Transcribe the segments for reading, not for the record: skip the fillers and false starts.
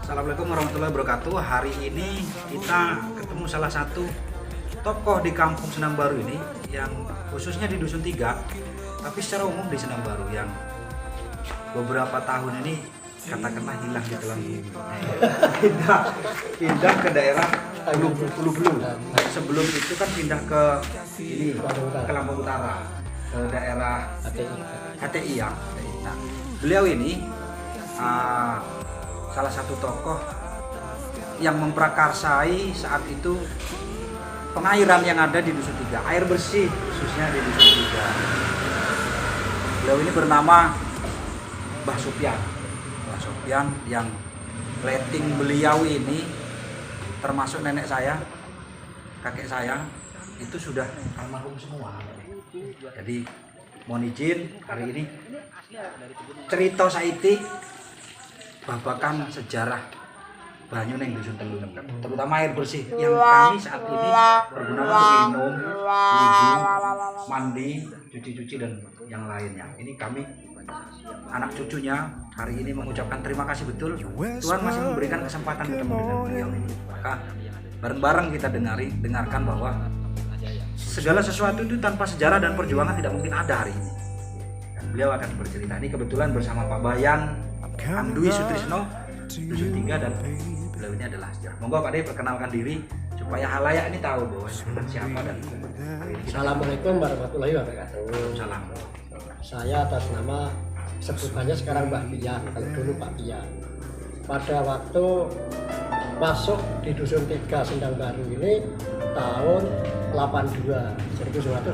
Assalamualaikum warahmatullahi wabarakatuh. Hari ini kita ketemu salah satu tokoh di kampung Senang Baru ini, yang khususnya di Dusun 3, tapi secara umum di Senang Baru, yang beberapa tahun ini katakanlah hilang di telan bumi. Pindah ke daerah Ulu Belu. Sebelum itu kan pindah ke ini, ke Lampung Utara, ke daerah HTI ya. Nah, beliau ini salah satu tokoh yang memprakarsai saat itu pengairan yang ada di Dusun 3, air bersih khususnya di Dusun 3. Beliau ini bernama Mbah Sopyan. Mbah Sopyan yang rating beliau ini termasuk nenek saya, kakek saya itu sudah almarhum semua. Jadi mohon izin hari ini cerita saiti babakan sejarah banyu neng Dusun Telu, terutama air bersih yang kami saat ini pergunakan untuk minum, wudhu, mandi, cuci-cuci dan yang lainnya. Ini kami anak cucunya hari ini mengucapkan terima kasih betul. Tuhan masih memberikan kesempatan ketemu dengan beliau ini. Maka bareng-bareng kita dengarkan bahwa segala sesuatu itu tanpa sejarah dan perjuangan tidak mungkin ada hari ini. Dan beliau akan bercerita. Ini kebetulan bersama Pak Bayan Andui Sutrisno, Dusun 3, dan beliau ini adalah sejarah. Monggo Pak De perkenalkan diri supaya halayak ini tahu bahwa siapa dan hari ini. Assalamualaikum warahmatullahi wabarakatuh. Salam. Saya atas nama sebutannya sekarang Mbah Pian, kalau dulu Pak Pian. Pada waktu masuk di Dusun 3 Sendang Baru ini tahun 82, 1982.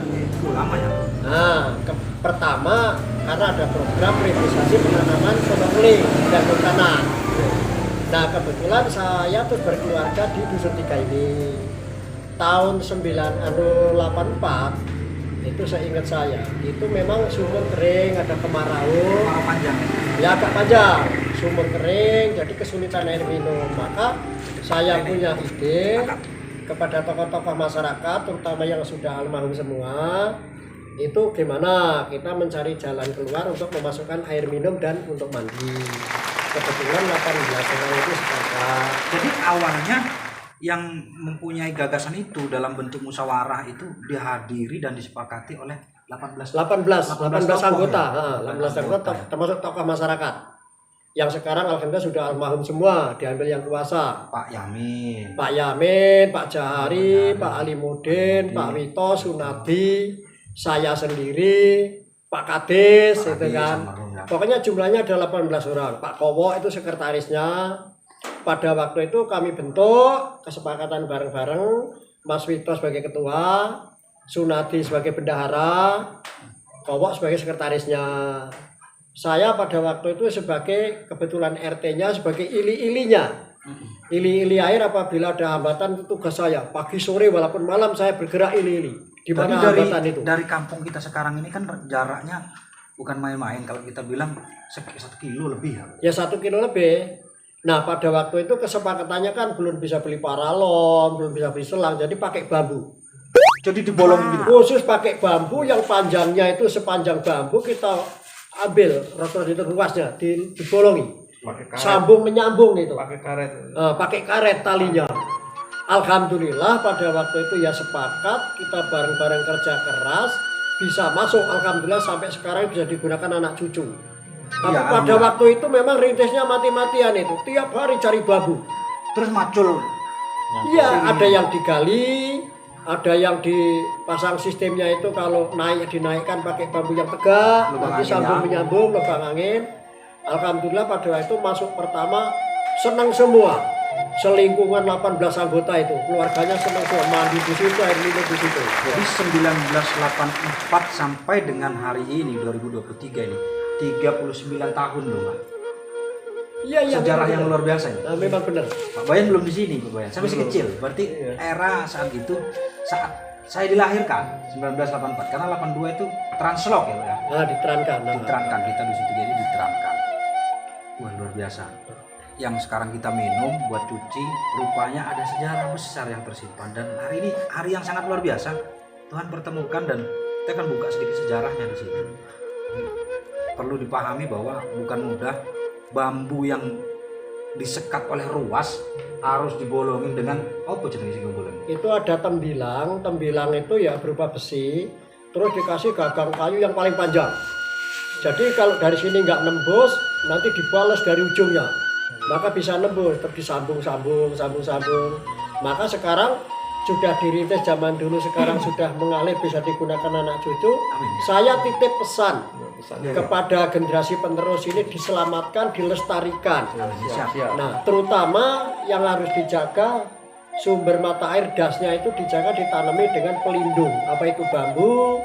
Itu lama ya? Nah, pertama karena ada program revitalisasi penanaman sonokeling dan kanan. Nah, kebetulan saya terus berkeluarga di Dusun 3 ini. Tahun 1984 itu saya ingat saya, itu memang sumur kering, ada kemarau. Kemarau panjang Ya agak panjang, sumur kering, jadi kesulitan air minum. Maka saya punya ide kepada tokoh-tokoh masyarakat, terutama yang sudah almarhum semua, itu gimana kita mencari jalan keluar untuk memasukkan air minum dan untuk mandi. Kebetulan 18 orang itu sepakat. Jadi awalnya yang mempunyai gagasan itu dalam bentuk musyawarah itu dihadiri dan disepakati oleh 18 anggota, ya? 18 anggota termasuk tokoh masyarakat. Yang sekarang alhamdulillah sudah almarhum semua, diambil yang kuasa. Pak Yamin, Pak Jahari, Pak Alimudin, Pak Wito, Sunadi, saya sendiri, Pak Kades, itu kan. Pokoknya jumlahnya ada 18 orang. Pak Kowo itu sekretarisnya. Pada waktu itu kami bentuk kesepakatan bareng-bareng, Mas Wito sebagai ketua, Sunadi sebagai bendahara, Kowo sebagai sekretarisnya. Saya pada waktu itu sebagai kebetulan RT-nya sebagai ili-ilinya. Ili-ili air apabila ada hambatan itu tugas saya. Pagi sore walaupun malam saya bergerak ili-ili. Di mana hambatan itu? Dari kampung kita sekarang ini kan jaraknya bukan main-main. Kalau kita bilang 1 kilo lebih ya. Ya 1 kilo lebih. Nah pada waktu itu kesepakatannya kan belum bisa beli paralon, belum bisa beli selang, jadi pakai bambu. Jadi dibolongin gitu. Khusus pakai bambu yang panjangnya itu sepanjang bambu kita ambil rotor itu luasnya dibolongi. Sambung menyambung itu. Pakai karet talinya. Alhamdulillah pada waktu itu ya sepakat, kita bareng-bareng kerja keras bisa masuk, alhamdulillah sampai sekarang bisa digunakan anak cucu. Tapi ya, pada waktu itu memang rintisnya mati-matian itu, tiap hari cari bambu. Terus macul. Iya, ada yang digali, ada yang dipasang sistemnya itu kalau naik dinaikkan pakai bambu yang tegak, nanti sambung menyambung lubang angin. Alhamdulillah pada waktu itu masuk pertama senang semua. Selingkungan 18 anggota itu, keluarganya senang semua, mandi di situ, air minum di situ. Jadi 1984 sampai dengan hari ini 2023 ini 39 tahun loh Pak. Iya, sejarah yang luar biasa ya. Nah, memang benar. Pak Bayan belum di sini, Pak Bayan. Saya masih kecil. Berarti era saat itu, saat saya dilahirkan 1984, karena 82 itu translok ya Pak ya. Nah, diterangkan kita di situ, jadi diterangkan. Wah luar biasa. Yang sekarang kita minum buat cuci, rupanya ada sejarah besar yang tersimpan. Dan hari ini hari yang sangat luar biasa. Tuhan pertemukan dan kita akan buka sedikit sejarahnya di sini. Perlu dipahami bahwa bukan mudah, bambu yang disekat oleh ruas harus dibolongin dengan apa jenenge sing bolongin? Itu ada tembilang itu ya berupa besi, terus dikasih gagang kayu yang paling panjang. Jadi kalau dari sini nggak nembus, nanti dibalas dari ujungnya, maka bisa nembus, terus disambung. Maka sekarang sudah dirintis zaman dulu, sekarang sudah mengalir bisa digunakan anak cucu. Saya titip pesan kepada generasi penerus ini diselamatkan, dilestarikan. Nah, terutama yang harus dijaga sumber mata air dasnya itu dijaga, ditanami dengan pelindung. Apa itu bambu,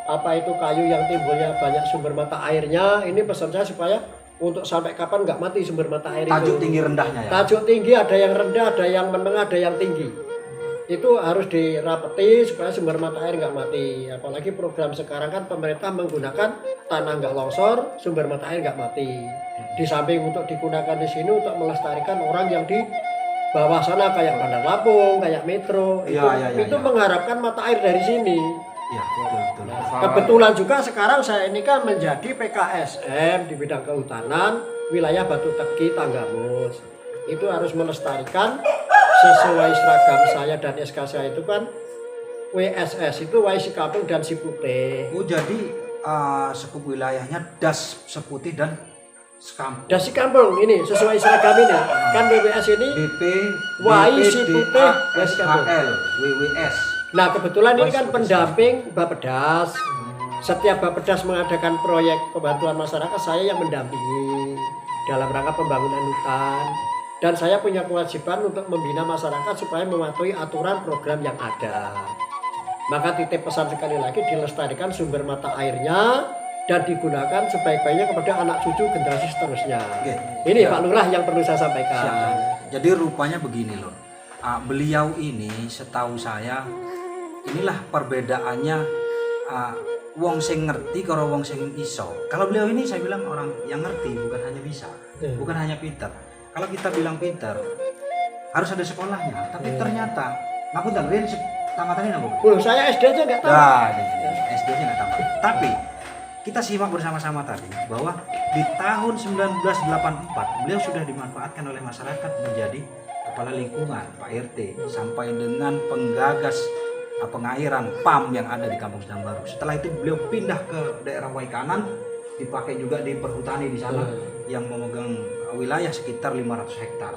apa itu kayu yang timbulnya banyak sumber mata airnya. Ini pesan saya supaya untuk sampai kapan nggak mati sumber mata air itu. Tajuk tinggi rendahnya ya. Tajuk tinggi ada yang rendah, ada yang menengah, ada yang tinggi. Itu harus dirapeti supaya sumber mata air nggak mati. Apalagi program sekarang kan pemerintah menggunakan tanah nggak longsor, sumber mata air nggak mati. Di samping untuk digunakan di sini untuk melestarikan orang yang di bawah sana kayak Bandar Lampung, kayak Metro, itu mengharapkan mata air dari sini. Iya, betul. Kebetulan juga sekarang saya ini kan menjadi PKSM di bidang kehutanan wilayah Batu Tegi, Tanggamus. Itu harus melestarikan sesuai seragam saya dan SK saya itu kan WSS itu Wai Sikampung dan Siputih. Oh, jadi sekup wilayahnya Das Seputih dan Sekampung. Das Sikampung ini sesuai seragam ini. Kan WWS ini BP Wai Siputih SHL WWS. Nah, kebetulan ini kan pendamping Bappedas. Setiap Bappedas mengadakan proyek pembantuan masyarakat, saya yang mendampingi dalam rangka pembangunan hutan. Dan saya punya kewajiban untuk membina masyarakat supaya mematuhi aturan program yang ada. Maka titip pesan sekali lagi, dilestarikan sumber mata airnya dan digunakan sebaik-baiknya kepada anak cucu generasi seterusnya. Oke. Ini Pak Lurah yang perlu saya sampaikan. Siap. Jadi rupanya begini loh. Beliau ini setahu saya, inilah perbedaannya wong sing ngerti karo wong sing iso. Kalau beliau ini saya bilang orang yang ngerti, bukan hanya bisa, bukan hanya pintar. Kalau kita bilang pintar harus ada sekolahnya, tapi ternyata aku tak beri tamatannya nggak. Loh, saya SD aja nggak tahu. Nah, SD aja nggak tamat. Tapi kita simak bersama-sama tadi bahwa di tahun 1984 beliau sudah dimanfaatkan oleh masyarakat menjadi kepala lingkungan Pak RT sampai dengan penggagas pengairan PAM yang ada di Kampung Sedang Baru. Setelah itu beliau pindah ke daerah Waikanan, dipakai juga di perhutani di sana yang memegang wilayah sekitar 500 hektar.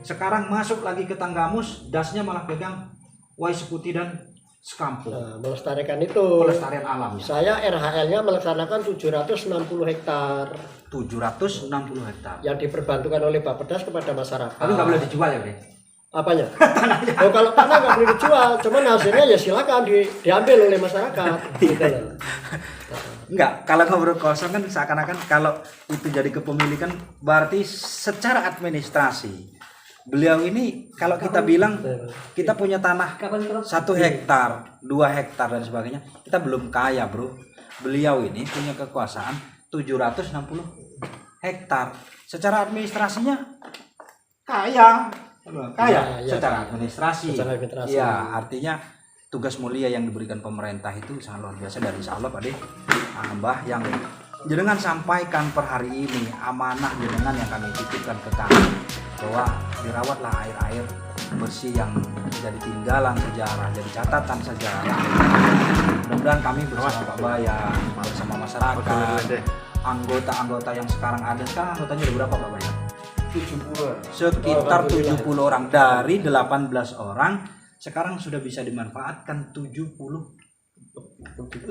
Sekarang masuk lagi ke Tanggamus, dasnya malah pegang Wai Seputih dan Sekampung. Nah, melestarikan itu. Pelestarian alam. Saya RHL-nya melaksanakan 760 hektar. 760 hektar. Yang diperbantukan oleh Bappedas kepada masyarakat. Tapi nggak boleh dijual ya, Bre? Apanya? Tanahnya. Oh, kalau tanah nggak boleh dijual, cuman hasilnya ya silakan diambil oleh masyarakat. Gitu loh. Enggak, kalau ngobrol kosong kan seakan-akan kalau itu jadi kepemilikan berarti secara administrasi beliau ini kalau kita bilang kita punya tanah 1 hektar, 2 hektar dan sebagainya, kita belum kaya, Bro. Beliau ini punya kekuasaan 760 hektar. Secara administrasinya kaya Ya, secara administrasi. Secara administrasi. Ya, artinya tugas mulia yang diberikan pemerintah itu sangat luar biasa. Dan insya Allah Pak De, Mbah yang jenengan sampaikan per hari ini amanah jenengan yang kami titipkan ke kami bahwa dirawatlah air-air bersih yang jadi tinggalan sejarah, jadi catatan sejarah. Mudah-mudahan kami bersama Pak Bayan, bersama masyarakat, anggota-anggota yang sekarang ada. Sekarang anggotanya ada berapa Pak Bayan? 70. Sekitar 70 orang dari 18 orang sekarang sudah bisa dimanfaatkan 70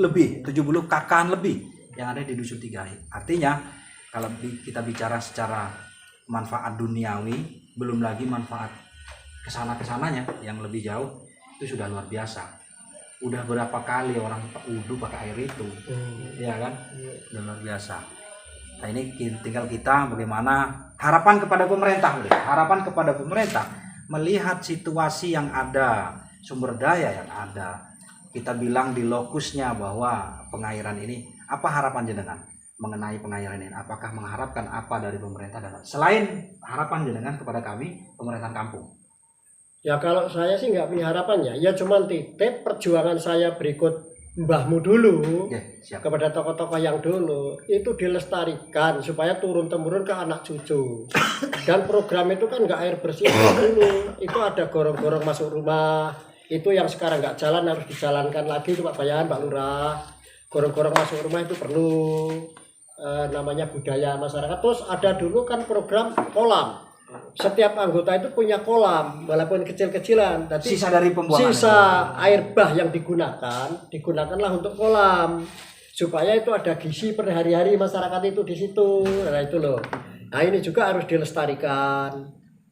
lebih, 70 kakaan lebih yang ada di Dusun 3. Artinya kalau kita bicara secara manfaat duniawi, belum lagi manfaat kesana-kesananya yang lebih jauh, itu sudah luar biasa. Udah berapa kali orang wudu pakai air itu, ya kan? Udah luar biasa. Nah ini tinggal kita bagaimana harapan kepada pemerintah, harapan kepada pemerintah melihat situasi yang ada, sumber daya yang ada. Kita bilang di lokusnya bahwa pengairan ini, apa harapan jenengan mengenai pengairan ini? Apakah mengharapkan apa dari pemerintah dan selain harapan jenengan kepada kami pemerintahan kampung? Ya kalau saya sih nggak punya harapannya, ya cuman titip perjuangan saya berikut mbahmu dulu, Siap. kepada tokoh-tokoh yang dulu, itu dilestarikan supaya turun-temurun ke anak cucu. Dan program itu kan nggak air bersih dulu, itu ada gorong-gorong masuk rumah, itu yang sekarang nggak jalan harus dijalankan lagi itu Pak Bayan, Pak Lurah. Gorong-gorong masuk rumah itu perlu namanya budaya masyarakat. Terus ada dulu kan program kolam. Setiap anggota itu punya kolam, walaupun kecil-kecilan. Jadi Sisa dari pembuangan sisa air bah yang digunakanlah untuk kolam, supaya itu ada gizi per hari-hari masyarakat itu di situ. Nah itu loh. Nah ini juga harus dilestarikan.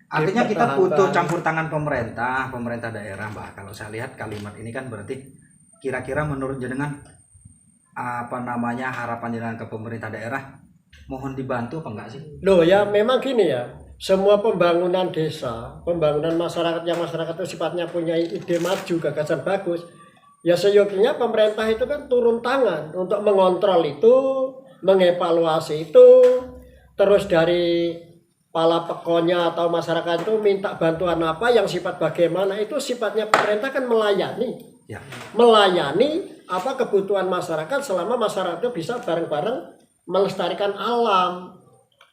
Artinya kita dipertahankan. butuh campur tangan pemerintah daerah, Mbak. Kalau saya lihat kalimat ini kan berarti kira-kira menurut jenengan apa namanya harapan jenengan ke pemerintah daerah, mohon dibantu apa enggak sih? Loh ya memang gini ya. Semua pembangunan desa, pembangunan masyarakat yang masyarakat itu sifatnya punya ide maju, gagasan bagus. Ya seyoginya pemerintah itu kan turun tangan untuk mengontrol itu, mengevaluasi itu, terus dari kepala pekonya atau masyarakat itu minta bantuan apa yang sifat bagaimana, itu sifatnya pemerintah kan melayani. Ya. Melayani apa kebutuhan masyarakat selama masyarakat itu bisa bareng-bareng melestarikan alam.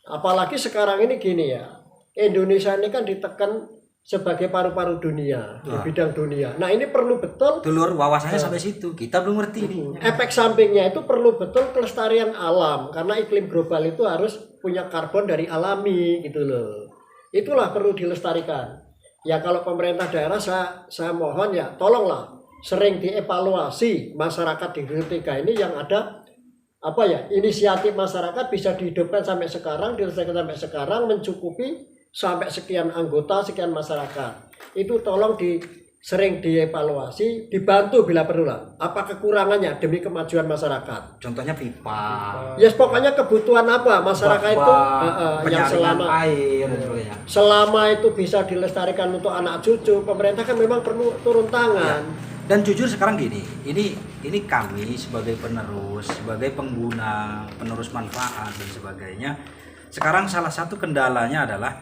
Apalagi sekarang ini gini ya, Indonesia ini kan ditekan sebagai paru-paru dunia, di bidang dunia. Nah ini perlu betul, Dulur wawasannya sampai situ, kita belum ngerti ini. efek sampingnya itu perlu betul kelestarian alam, karena iklim global itu harus punya karbon dari alami gitu loh. Itulah perlu dilestarikan. Ya kalau pemerintah daerah saya mohon ya tolonglah sering dievaluasi masyarakat di Tiga ini yang ada apa ya, inisiatif masyarakat bisa dihidupkan sampai sekarang, diselesaikan sampai sekarang, mencukupi sampai sekian anggota, sekian masyarakat. Itu tolong sering dievaluasi, dibantu bila perlu lah. Apa kekurangannya demi kemajuan masyarakat. Contohnya pipa, Ya pokoknya kebutuhan apa masyarakat itu yang penyaringan air dan sebagainya. selama itu bisa dilestarikan untuk anak cucu, pemerintah kan memang perlu turun tangan. Dan jujur sekarang gini, ini kami sebagai penerus, sebagai pengguna, penerus manfaat dan sebagainya. Sekarang salah satu kendalanya adalah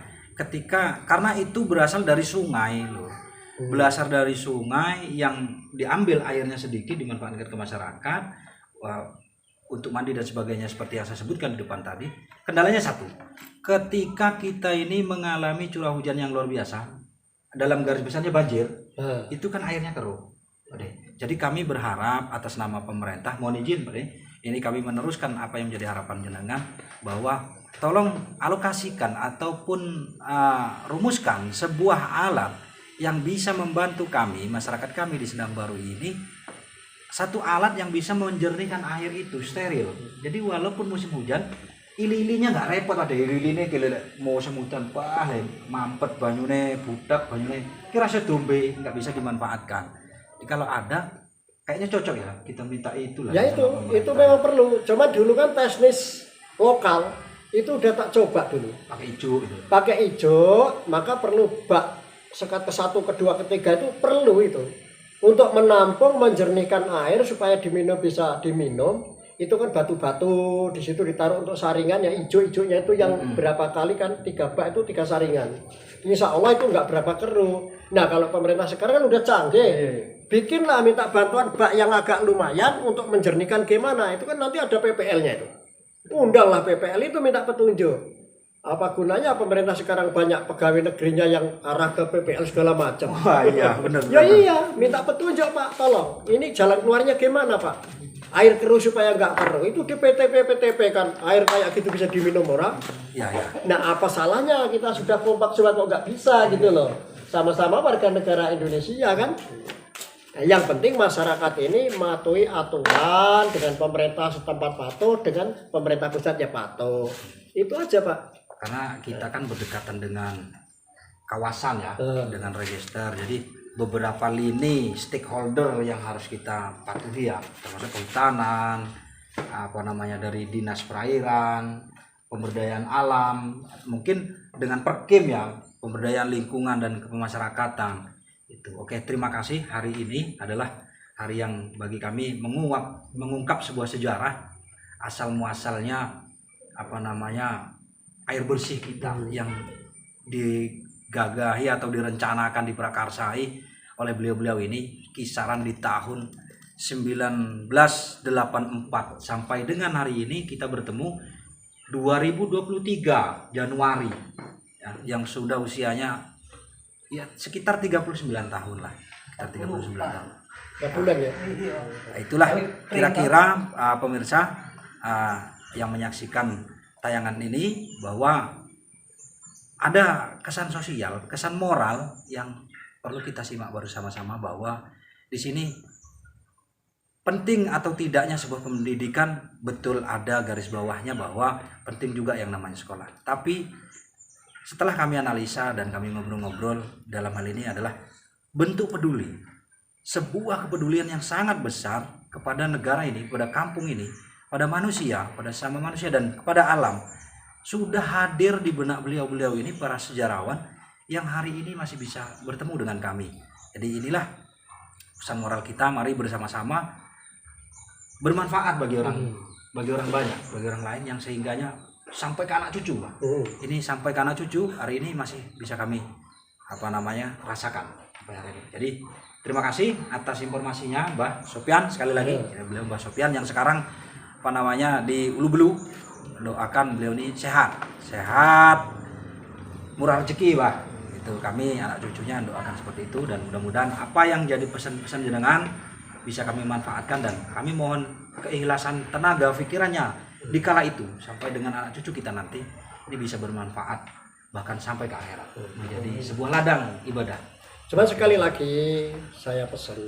karena itu berasal dari sungai loh. Berasal dari sungai yang diambil airnya sedikit dimanfaatkan ke masyarakat untuk mandi dan sebagainya seperti yang saya sebutkan di depan tadi. Kendalanya satu, ketika kita ini mengalami curah hujan yang luar biasa, dalam garis besarnya banjir, itu kan airnya keruh. Jadi kami berharap atas nama pemerintah, mohon izin Pak, ini kami meneruskan apa yang menjadi harapan jenengan, bahwa tolong alokasikan ataupun rumuskan sebuah alat yang bisa membantu kami, masyarakat kami di Sendang Baru ini, satu alat yang bisa menjernihkan air itu steril. Jadi walaupun musim hujan, ili-ilinya nggak repot, ada ili-iline mau semutan mampet banyune budak banyune kira sedombe nggak bisa dimanfaatkan. Kalau ada kayaknya cocok ya kita minta itu lah. Ya itu memang perlu. Cuma dulu kan teknis lokal itu udah tak coba dulu. Pakai hijau gitu. Pakai hijau, maka perlu bak sekat ke 1, ke 2, ke 3 itu perlu itu. Untuk menampung, menjernihkan air supaya bisa diminum. Itu kan batu-batu di situ ditaruh untuk saringan, yang hijau-hijaunya itu yang berapa kali kan 3 bak itu 3 saringan. Insya Allah itu nggak berapa keruh. Nah kalau pemerintah sekarang kan udah canggih. Bikinlah minta bantuan bak yang agak lumayan untuk menjernihkan gimana. Itu kan nanti ada PPL-nya itu. Undanglah PPL itu minta petunjuk. Apa gunanya pemerintah sekarang banyak pegawai negerinya yang arah ke PPL segala macam. Wah iya benar. Ya iya, minta petunjuk Pak, tolong. Ini jalan keluarnya gimana Pak? Air keruh supaya nggak keruh. Itu di PTP kan air kayak gitu bisa diminum orang. Iya. Nah apa salahnya kita sudah kompak surat kok nggak bisa gitu loh. Sama-sama warga negara Indonesia kan. Yang penting masyarakat ini mematuhi aturan, dengan pemerintah setempat patuh, dengan pemerintah pusat ya patuh. Itu aja Pak. Karena kita kan berdekatan dengan kawasan ya, dengan register. Jadi beberapa lini stakeholder yang harus kita patuhi ya, termasuk kehutanan, dari dinas perairan, pemberdayaan alam, mungkin dengan Perkim ya, pemberdayaan lingkungan dan kemasyarakatan. Itu. Oke, terima kasih. Hari ini adalah hari yang bagi kami mengungkap sebuah sejarah asal muasalnya air bersih kita yang digagahi atau direncanakan diprakarsai oleh beliau-beliau ini kisaran di tahun 1984 sampai dengan hari ini kita bertemu 2023 Januari ya, yang sudah usianya ya sekitar 39 tahun lah, sekitar 39 tahun. Bulan ya. Nah, itulah kira-kira pemirsa yang menyaksikan tayangan ini bahwa ada kesan sosial, kesan moral yang perlu kita simak bersama-sama bahwa di sini penting atau tidaknya sebuah pendidikan betul ada garis bawahnya bahwa penting juga yang namanya sekolah. Tapi setelah kami analisa dan kami ngobrol-ngobrol dalam hal ini adalah bentuk peduli. Sebuah kepedulian yang sangat besar kepada negara ini, kepada kampung ini, pada manusia, pada sama manusia dan kepada alam. Sudah hadir di benak beliau-beliau ini para sejarawan yang hari ini masih bisa bertemu dengan kami. Jadi inilah pesan moral kita, mari bersama-sama bermanfaat bagi orang banyak, bagi orang lain yang sehingganya sampai ke anak cucu, Pak. Ini sampai ke anak cucu hari ini masih bisa kami rasakan sampai hari ini. Jadi terima kasih atas informasinya Mbah Sopyan sekali lagi. Beliau Mbah Sopyan yang sekarang di Ulu Belu. Doakan beliau ini sehat, murah rezeki, Pak. Itu kami anak cucunya doakan seperti itu dan mudah-mudahan apa yang jadi pesan-pesan jenengan bisa kami manfaatkan dan kami mohon keikhlasan tenaga pikirannya di kala itu sampai dengan anak cucu kita nanti ini bisa bermanfaat bahkan sampai ke akhirat menjadi sebuah ladang ibadah. Cuma sekali lagi saya pesan,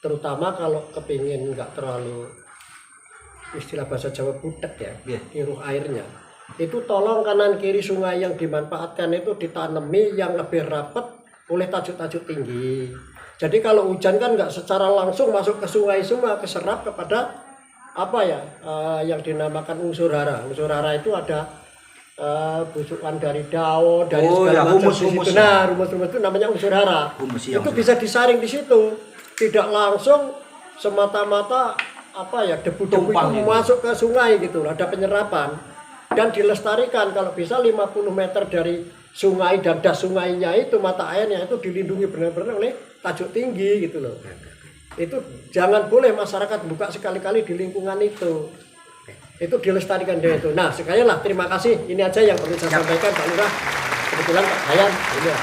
terutama kalau kepingin nggak terlalu istilah bahasa Jawa butek ya, iruh airnya. Itu tolong kanan kiri sungai yang dimanfaatkan itu ditanami yang lebih rapat oleh tajuk-tajuk tinggi. Jadi kalau hujan kan nggak secara langsung masuk ke sungai semua, keserap kepada yang dinamakan unsur hara. Unsur hara itu ada busukan dari daun, dari segala macam di situ. Nah, rumus-rumus itu namanya unsur hara. Itu bisa disaring di situ, tidak langsung semata-mata debu-debu itu masuk ke sungai gitu. Ada penyerapan dan dilestarikan kalau bisa 50 meter dari sungai dan das sungainya itu mata airnya itu dilindungi benar-benar oleh tajuk tinggi gitu loh. Itu jangan boleh masyarakat buka sekali-kali di lingkungan itu. Itu dilestarikan dari itu. Nah, sekali lah terima kasih. Ini aja yang perlu saya sampaikan Pak Lurah. Kebetulan Pak Hayan ini ya.